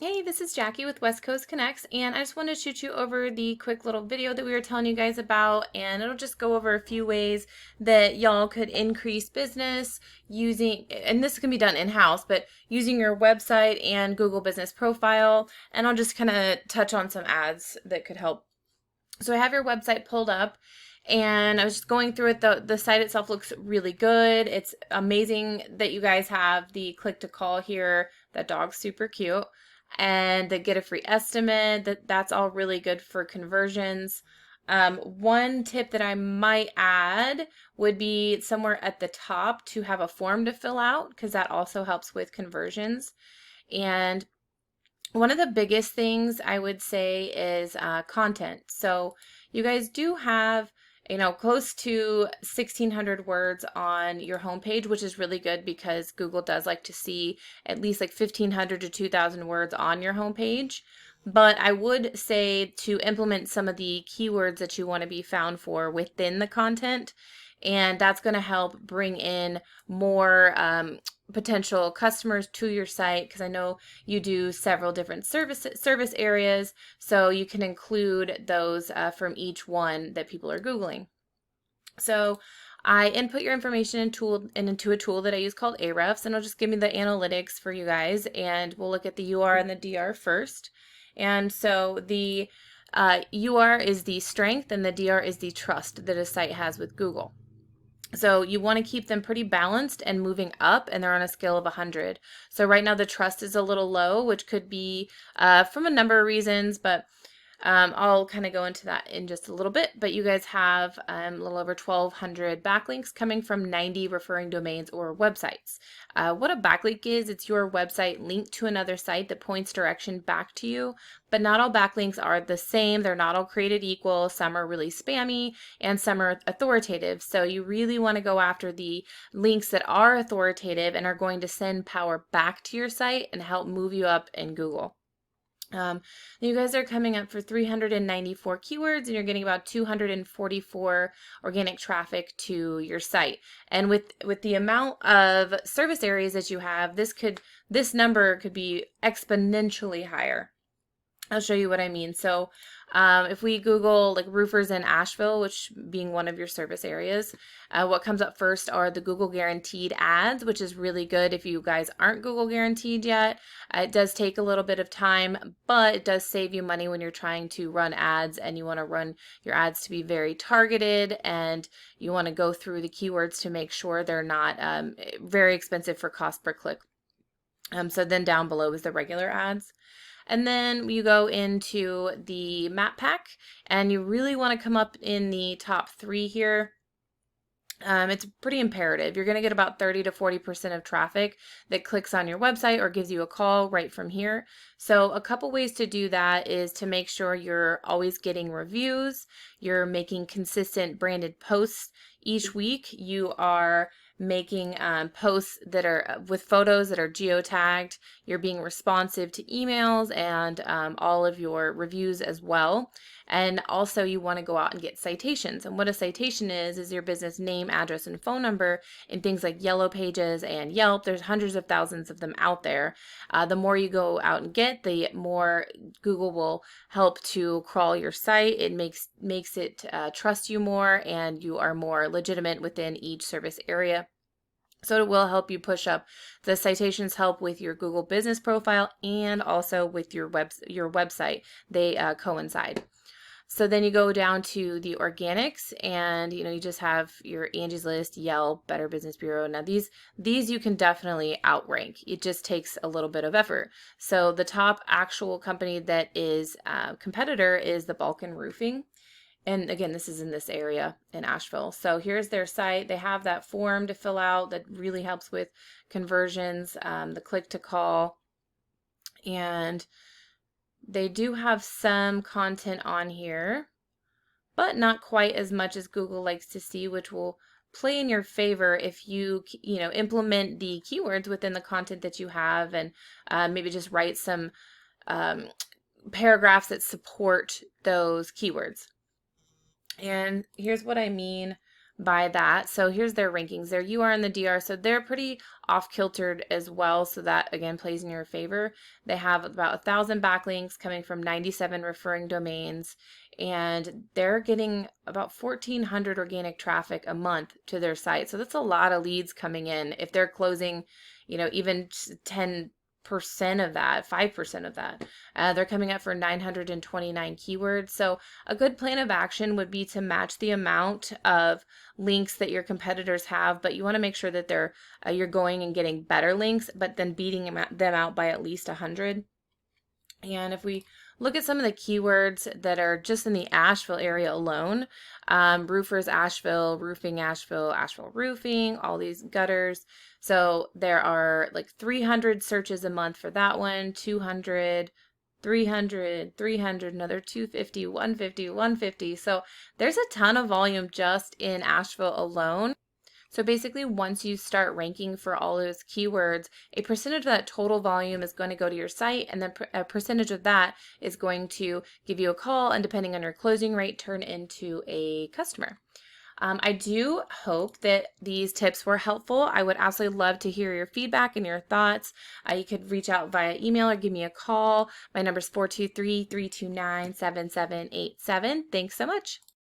Hey, this is Jackie with West Coast Connects, and I just wanted to shoot you over the quick little video that we were telling you guys about, and it'll just go over a few ways that y'all could increase business using, and this can be done in-house, but using your website and Google Business Profile, and I'll just kind of touch on some ads that could help. So I have your website pulled up, and I was just going through it. The site itself looks really good. It's amazing that you guys have the click to call here. That dog's super cute. And the get a free estimate. That's all really good for conversions. One tip that I might add would be somewhere at the top to have a form to fill out, because that also helps with conversions. And one of the biggest things I would say is content. So you guys do have, close to 1,600 words on your homepage, which is really good because Google does like to see at least like 1,500 to 2,000 words on your homepage. But I would say to implement some of the keywords that you want to be found for within the content, and that's going to help bring in more potential customers to your site, because I know you do several different service areas, so you can include those from each one that people are Googling. So I input your information into a tool that I use called Ahrefs, and it'll just give me the analytics for you guys, and we'll look at the UR and the DR first. And so the UR is the strength and the DR is the trust that a site has with Google. So you want to keep them pretty balanced and moving up, and they're on a scale of 100. So right now the trust is a little low, which could be from a number of reasons, but I'll kind of go into that in just a little bit. But you guys have a little over 1,200 backlinks coming from 90 referring domains or websites. What a backlink is, it's your website linked to another site that points direction back to you. But not all backlinks are the same. They're not all created equal. Some are really spammy and some are authoritative. So you really want to go after the links that are authoritative and are going to send power back to your site and help move you up in Google. You guys are coming up for 394 keywords, and you're getting about 244 organic traffic to your site. And with the amount of service areas that you have, this number could be exponentially higher. I'll show you what I mean. So if we Google like roofers in Asheville, which being one of your service areas, what comes up first are the Google guaranteed ads, which is really good if you guys aren't Google guaranteed yet. It does take a little bit of time, but it does save you money when you're trying to run ads, and you want to run your ads to be very targeted, and you want to go through the keywords to make sure they're not very expensive for cost per click. So then down below is the regular ads. And then you go into the map pack, and you really want to come up in the top 3 here. It's pretty imperative. You're going to get about 30 to 40% of traffic that clicks on your website or gives you a call right from here. So a couple ways to do that is to make sure you're always getting reviews, you're making consistent branded posts each week, you are making posts that are with photos that are geotagged, you're being responsive to emails and all of your reviews as well. And also you want to go out and get citations. And what a citation is your business name, address, and phone number in things like Yellow Pages and Yelp. There's hundreds of thousands of them out there. The more you go out and get, the more Google will help to crawl your site. It makes it trust you more, and you are more legitimate within each service area. So it will help you push up. The citations help with your Google business profile and also with your website. They coincide. So then you go down to the organics, and you just have your Angie's List, Yelp, Better Business Bureau. Now these you can definitely outrank. It just takes a little bit of effort. So the top actual company that is competitor is the Balkan Roofing. And again, this is in this area in Asheville. So here's their site. They have that form to fill out that really helps with conversions, the click to call, and they do have some content on here, but not quite as much as Google likes to see, which will play in your favor if you implement the keywords within the content that you have, and maybe just write some paragraphs that support those keywords. And here's what I mean by that. So here's their rankings. There you are in the DR, so they're pretty off-kiltered as well, so that again plays in your favor. They have about 1,000 backlinks coming from 97 referring domains, and they're getting about 1,400 organic traffic a month to their site. So that's a lot of leads coming in. If they're closing, even 10% of that, 5% of that, they're coming up for 929 keywords. So a good plan of action would be to match the amount of links that your competitors have, but you want to make sure that you're going and getting better links, but then beating them out by at least 100. And if we look at some of the keywords that are just in the Asheville area alone, roofers Asheville, roofing Asheville, Asheville roofing, all these gutters. So there are like 300 searches a month for that one, 200, 300, 300, another 250, 150, 150. So there's a ton of volume just in Asheville alone. So basically, once you start ranking for all those keywords, a percentage of that total volume is going to go to your site, and then a percentage of that is going to give you a call, and depending on your closing rate, turn into a customer. I do hope that these tips were helpful. I would absolutely love to hear your feedback and your thoughts. You could reach out via email or give me a call. My number is 423-329-7787. Thanks so much.